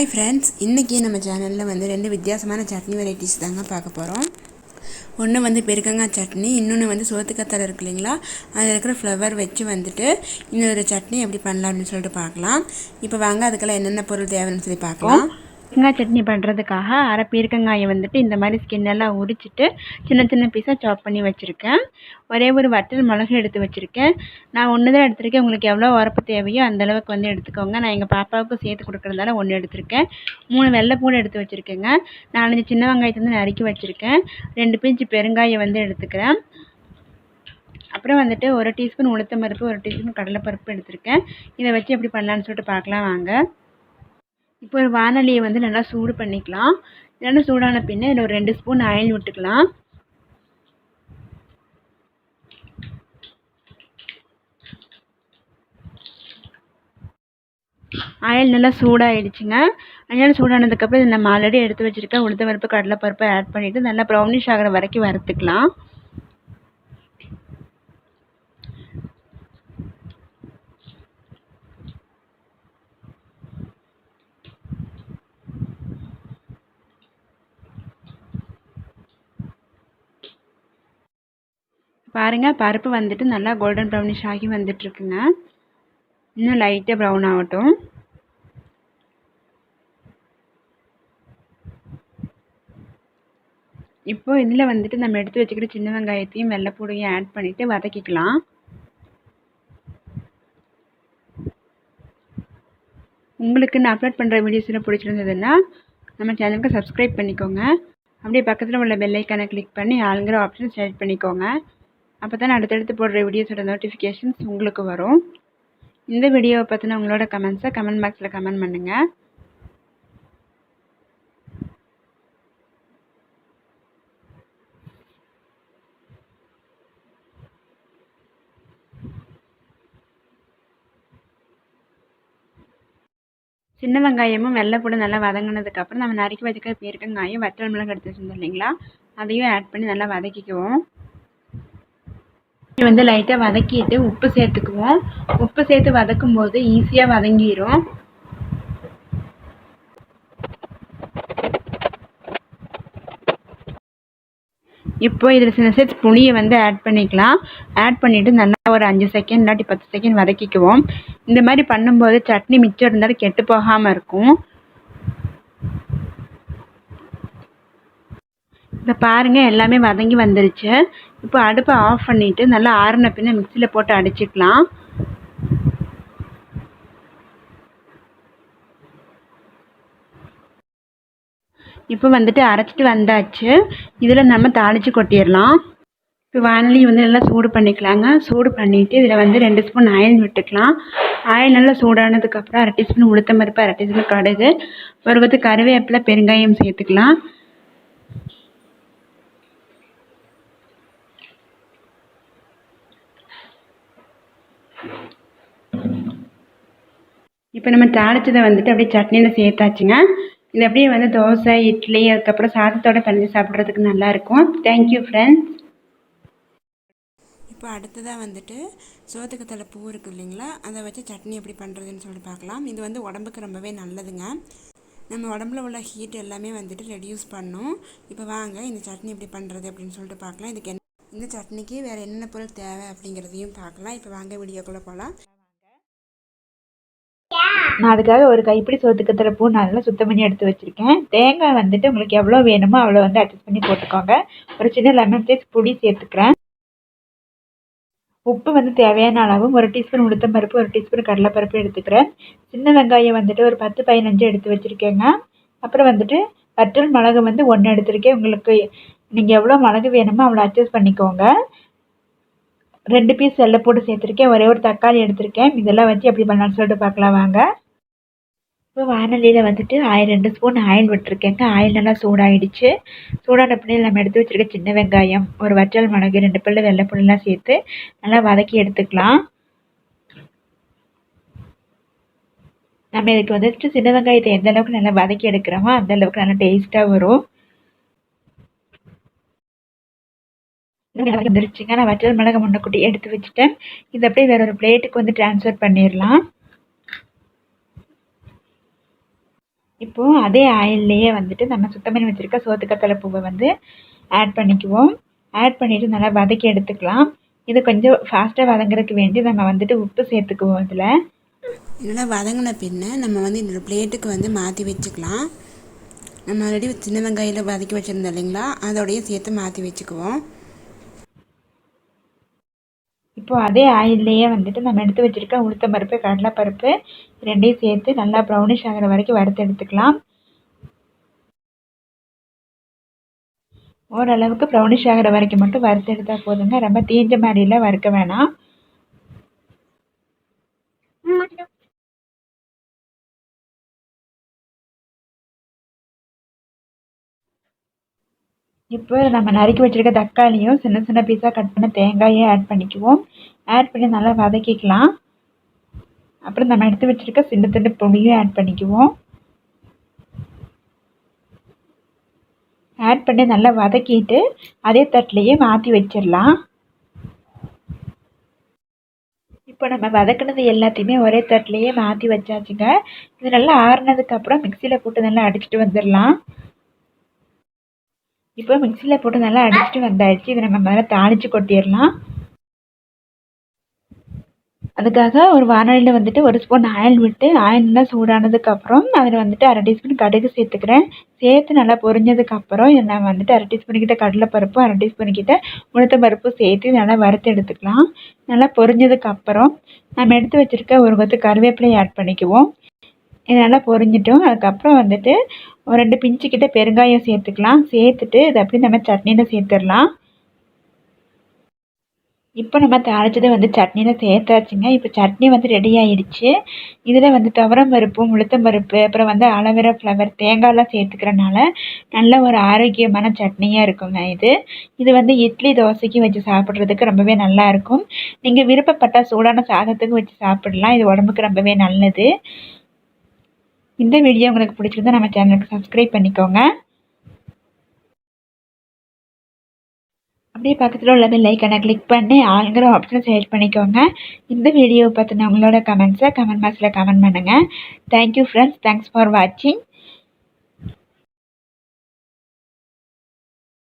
Hi friends, இன்றைக்கி நம்ம சேனலில் வந்து 2 வித்தியாசமான சட்னி வெரைட்டிஸ் தாங்க பார்க்க போகிறோம். ஒன்று வந்து பெருக்கங்காய் சட்னி, இன்னொன்று வந்து சோத்துக்கத்தலை இருக்கு இல்லைங்களா, அதில் இருக்கிற ஃப்ளவர் வச்சு வந்துட்டு இன்னொரு சட்னி எப்படி பண்ணலாம் அப்படின்னு சொல்லிட்டு பார்க்கலாம். இப்போ வாங்க அதுக்கெல்லாம் என்னென்ன பொருள் தேவைன்னு சொல்லி பார்க்கலாம். பீர்க்கங்காய் சட்னி பண்ணுறதுக்காக அரை பீர்க்கங்காயை வந்துட்டு இந்த மாதிரி ஸ்கின்னெல்லாம் உரிச்சிட்டு சின்ன சின்ன பீஸாக சாப் பண்ணி வச்சுருக்கேன். ஒரே ஒரு வற்றல் மிளகு எடுத்து வச்சுருக்கேன். நான் ஒன்று தான் எடுத்திருக்கேன். உங்களுக்கு எவ்வளோ உரப்பு தேவையோ அந்தளவுக்கு வந்து எடுத்துக்கோங்க. நான் எங்கள் பாப்பாவுக்கு சேர்த்து கொடுக்குறதால 1 எடுத்திருக்கேன். 3 வெள்ளைப்பூடு எடுத்து வச்சுருக்கேங்க. 4 சின்ன வெங்காயத்தை வந்து நறுக்கி வச்சுருக்கேன். 2 பிஞ்சு பெருங்காயம் வந்து எடுத்துக்கிறேன். அப்புறம் வந்துட்டு 1 டீஸ்பூன் உளுத்தம் பருப்பு, 1 டீஸ்பூன் கடலைப்பருப்பு எடுத்திருக்கேன். இதை வச்சு எப்படி பண்ணலான்னு சொல்லிட்டு பார்க்கலாம் வாங்க. இப்போ ஒரு வானலியை வந்து நல்லா சூடு பண்ணிக்கலாம். நல்லா சூடான பின்ன இதில் ஒரு 2 ஸ்பூன் ஆயில் விட்டுக்கலாம். ஆயில் நல்லா சூடாகிடுச்சுங்க. ஆயில் சூடானதுக்கப்புறம் இதை நம்ம ஆல்ரெடி எடுத்து வச்சுருக்க உளுத்தம் பருப்பு கடலைப்பருப்பை ஆட் பண்ணிவிட்டு நல்லா ப்ரௌனிஷ் ஆகிற வரைக்கும் வறுத்துக்கலாம். பாருங்கள், பருப்பு வந்துட்டு நல்லா கோல்டன் ப்ரௌனிஷ் ஆகி வந்துட்டுருக்குங்க. இன்னும் லைட்டாக ப்ரௌன் ஆகட்டும். இப்போ இதில் வந்துட்டு நம்ம எடுத்து வச்சுக்கிற சின்ன வெங்காயத்தையும் வெள்ளைப்பூடையும் ஆட் பண்ணிவிட்டு வதக்கிக்கலாம். உங்களுக்கு நான் அப்லோட் பண்ணுற வீடியோஸில் பிடிச்சிருந்ததுன்னா நம்ம சேனலுக்கு சப்ஸ்கிரைப் பண்ணிக்கோங்க. அப்படியே பக்கத்தில் உள்ள பெல் ஐக்கானை கிளிக் பண்ணி ஆளுங்கிற ஆப்ஷன் செலக்ட் பண்ணிக்கோங்க. அப்போ தான் அடுத்தடுத்து போடுற வீடியோஸோட நோட்டிஃபிகேஷன்ஸ் உங்களுக்கு வரும். இந்த வீடியோவை பற்றின உங்களோட கமெண்ட்ஸை கமெண்ட் பாக்ஸில் கமெண்ட் பண்ணுங்கள். சின்ன வெங்காயமும் வெள்ளைப்பூடு நல்லா வதங்கினதுக்கப்புறம் நம்ம நறுக்கி வச்சுக்கிற பீர்க்கங்காயும் வற்றல் மிளகு எடுத்து வச்சுருந்தோம் இல்லைங்களா, அதையும் ஆட் பண்ணி நல்லா வதக்கிக்குவோம். வந்து லைட்டாக வதக்கிட்டு உப்பு சேர்த்துக்குவோம். உப்பு சேர்த்து வதக்கும் போது ஈஸியாக வதங்கிடும். இப்போ இதில் சின்ன சைஸ் புளியை வந்து ஆட் பண்ணிக்கலாம். ஆட் பண்ணிவிட்டு நல்லா ஒரு 5 செகண்ட் இல்லாட்டி 10 செகண்ட் வதக்கிக்குவோம். இந்த மாதிரி பண்ணும்போது சட்னி மிச்சம் இருந்தாலும் கெட்டு போகாமல் இருக்கும். இப்போ பாருங்கள், எல்லாமே வதங்கி வந்துருச்சு. இப்போ அடுப்பை ஆஃப் பண்ணிவிட்டு நல்லா ஆறின பின்ன மிக்சியில் போட்டு அடிச்சுக்கலாம். இப்போ வந்துட்டு அரைச்சிட்டு வந்தாச்சு. இதில் நம்ம தாளித்து கொட்டிடலாம். இப்போ வானலி வந்து நல்லா சூடு பண்ணிக்கலாங்க. சூடு பண்ணிவிட்டு இதில் வந்து 2 ஸ்பூன் ஆயில் விட்டுக்கலாம். ஆயில் நல்லா சூடானதுக்கப்புறம் 1/2 டீஸ்பூன் உளுத்தம் பருப்பு, 1/2 டீஸ்பூன் கடுகு, ஒரு கொத்து கருவேப்பிலை, பெருங்காயம் சேர்த்துக்கலாம். இப்போ நம்ம தாளிச்சதை வந்துட்டு அப்படியே சட்னியில் சேர்த்தாச்சுங்க. இது அப்படியே வந்து தோசை, இட்லி, அதுக்கப்புறம் சாதத்தோடு பிணைஞ்சு சாப்பிட்றதுக்கு நல்லாயிருக்கும். Thank you friends. இப்போ அடுத்ததாக வந்துட்டு சோத்துக்கத்தலை பூ இருக்குது இல்லைங்களா, அதை வச்சு சட்னி எப்படி பண்ணுறதுன்னு சொல்லி பார்க்கலாம். இது வந்து உடம்புக்கு ரொம்பவே நல்லதுங்க. நம்ம உடம்புல உள்ள ஹீட் எல்லாமே வந்துட்டு ரெடியூஸ் பண்ணும். இப்போ வாங்க இந்த சட்னி எப்படி பண்ணுறது அப்படின்னு சொல்லிட்டு பார்க்கலாம். இதுக்கு இந்த சட்னிக்கு வேறு என்னென்ன பொருள் தேவை அப்படிங்கிறதையும் பார்க்கலாம். இப்போ வாங்க வீடியோக்குள்ளே போகலாம். நான் அதுக்காக ஒரு கைப்பிடி சோத்துக்கத்தலை பூ நல்லா சுத்தம் பண்ணி எடுத்து வச்சுருக்கேன். தேங்காய் வந்துட்டு உங்களுக்கு எவ்வளோ வேணுமோ அவ்வளோ வந்து அட்ஜஸ்ட் பண்ணி போட்டுக்கோங்க. ஒரு சின்ன லெமன் சைஸ் புளி சேர்த்துக்கிறேன். உப்பு வந்து தேவையான அளவு 1 டீஸ்பூன் உளுத்தம் பருப்பு, 1 டீஸ்பூன் கடலைப்பருப்பு எடுத்துக்கிறேன். சின்ன வெங்காயம் வந்துட்டு ஒரு 10-15 எடுத்து வச்சுருக்கேங்க. அப்புறம் வந்துட்டு வற்றல் மிளகு வந்து 1 எடுத்திருக்கேன். உங்களுக்கு நீங்கள் எவ்வளோ மிளகு வேணுமோ அவ்வளோ அட்ஜஸ்ட் பண்ணிக்கோங்க. 2 பீஸ் வெள்ளைப்பூடு சேர்த்துருக்கேன். ஒரே ஒரு தக்காளி எடுத்திருக்கேன். இதெல்லாம் வச்சு எப்படி பண்ணலான்னு சொல்லிட்டு பார்க்கலாம் வாங்க. இப்போ வானலியில் வந்துட்டு 2 ஸ்பூன் ஆயில் விட்டுருக்கேங்க. ஆயில் நல்லா சூடாகிடுச்சு. சூடான பின்னாடி நம்ம எடுத்து வச்சுருக்க சின்ன வெங்காயம், ஒரு வற்றல் மிளகு, 2 பல்லு வெள்ளைப்பூடுலாம் சேர்த்து நல்லா வதக்கி எடுத்துக்கலாம். நம்ம இதுக்கு வந்துட்டு சின்ன வெங்காயத்தை எந்த அளவுக்கு நல்லா வதக்கி எடுக்கிறோமோ அந்த அளவுக்கு நல்லா டேஸ்ட்டாக வரும். வந்துருச்சுங்க. நான் வற்றல் மிளகு முன்னக்கூட்டி எடுத்து வச்சுட்டேன். இது அப்படியே வேற ஒரு பிளேட்டுக்கு வந்து ட்ரான்ஸ்ஃபர் பண்ணிடலாம். இப்போது அதே ஆயில்லையே வந்துட்டு நம்ம சுத்தம் பண்ணி வச்சுருக்க சோத்துக்கத்தலை பூவை வந்து ஆட் பண்ணிக்குவோம். ஆட் பண்ணிவிட்டு நல்லா வதக்கி எடுத்துக்கலாம். இது கொஞ்சம் ஃபாஸ்ட்டாக வதங்குறதுக்கு வேண்டி நம்ம வந்துட்டு உப்பு சேர்த்துக்குவோம். இதில் நல்லா வதங்கின பின்ன நம்ம வந்து இந்த பிளேட்டுக்கு வந்து மாற்றி வச்சுக்கலாம். நம்ம ஆல்ரெடி சின்ன வெங்காயில் வதக்கி வச்சுருந்தோம் இல்லைங்களா, அதோடையே சேர்த்து மாற்றி வச்சுக்குவோம். இப்போது அதே ஆயில்லையே வந்துட்டு நம்ம எடுத்து வச்சுருக்க உளுத்தம்பருப்பு கடலைப்பருப்பு ரெண்டையும் சேர்த்து நல்லா ப்ரௌனிஷ் ஆகிற வரைக்கும் வறுத்து எடுத்துக்கலாம். ஓரளவுக்கு ப்ரௌனிஷ் ஆகிற வரைக்கும் மட்டும் வறுத்து எடுத்தால் போதுங்க. ரொம்ப தீஞ்ச மாதிரிலாம் வறுக்க வேணாம். இப்போ நம்ம நறுக்கி வச்சுருக்க தக்காளியும் சின்ன சின்ன பீஸாக கட் பண்ண தேங்காயும் ஆட் பண்ணிக்குவோம். ஆட் பண்ணி நல்லா வதக்கிக்கலாம். அப்புறம் நம்ம எடுத்து வச்சுருக்க சின்ன சின்ன பொடியும் ஆட் பண்ணிக்குவோம். ஆட் பண்ணி நல்லா வதக்கிட்டு அதே தட்டிலையே மாற்றி வச்சிடலாம். இப்போ நம்ம வதக்கினது எல்லாத்தையுமே ஒரே தட்டிலையே மாற்றி வச்சாச்சுங்க. இது நல்லா ஆறுனதுக்கப்புறம் மிக்சியில் போட்டு நல்லா அடிச்சுட்டு வந்துடலாம். இப்போ மிக்சியில் போட்டு நல்லா அடிச்சுட்டு வந்தாச்சு. இதை நம்ம மேலே தாளித்து கொட்டிடலாம். அதுக்காக ஒரு வானலியில் வந்துட்டு ஒரு ஸ்பூன் ஆயில் விட்டு ஆயில் நல்லா சூடானதுக்கப்புறம் அதில் வந்துட்டு 1/2 டீஸ்பூன் கடுகு சேர்த்துக்கிறேன். சேர்த்து நல்லா பொரிஞ்சதுக்கப்புறம் நான் வந்துட்டு 1/2 டீஸ்பூன் கிட்ட கடலைப்பருப்பு 1/2 டீஸ்பூன் கிட்ட உளுத்தம்பருப்பு சேர்த்து நல்லா வறுத்து எடுத்துக்கலாம். நல்லா பொரிஞ்சதுக்கப்புறம் நம்ம எடுத்து வச்சுருக்க ஒரு கொத்து கருவேப்பிலையை ஆட் பண்ணிக்குவோம். இது நல்லா பொரிஞ்சிட்டோம். அதுக்கப்புறம் வந்துட்டு ஒரு 2 பிஞ்சு கிட்ட பெருங்காயம் சேர்த்துக்கலாம். சேர்த்துட்டு இதை அப்படியே நம்ம சட்னியில் சேர்த்துடலாம். இப்போ நம்ம தாளிச்சதை வந்து சட்னியில் சேர்த்தாச்சுங்க. இப்போ சட்னி வந்து ரெடி ஆகிடுச்சு. இதில் வந்து துவரம் பருப்பும் உளுத்தம்பருப்பு அப்புறம் வந்து அலோவேரா ஃப்ளவர் தேங்காயெலாம் சேர்த்துக்கிறனால நல்ல ஒரு ஆரோக்கியமான சட்னியாக இருக்குங்க. இது வந்து இட்லி தோசைக்கு வச்சு சாப்பிட்றதுக்கு ரொம்பவே நல்லாயிருக்கும். நீங்கள் விருப்பப்பட்டால் சூடான சாதத்துக்கு வச்சு சாப்பிடலாம். இது உடம்புக்கு ரொம்பவே நல்லது. இந்த வீடியோ உங்களுக்கு பிடிச்சிருந்தா நம்ம சேனலுக்கு சப்ஸ்கிரைப் பண்ணிக்கோங்க. அப்படியே பக்கத்தில் உள்ள பெல் ஐக்கானை கிளிக் பண்ணி ஆளுங்கிற ஆப்ஷனை செலக்ட் பண்ணிக்கோங்க. இந்த வீடியோவை பற்றின உங்களோட கமெண்ட்ஸை கமெண்ட் பாக்ஸில் கமெண்ட் பண்ணுங்கள். Thank you friends. தேங்க்ஸ் ஃபார் வாட்சிங்.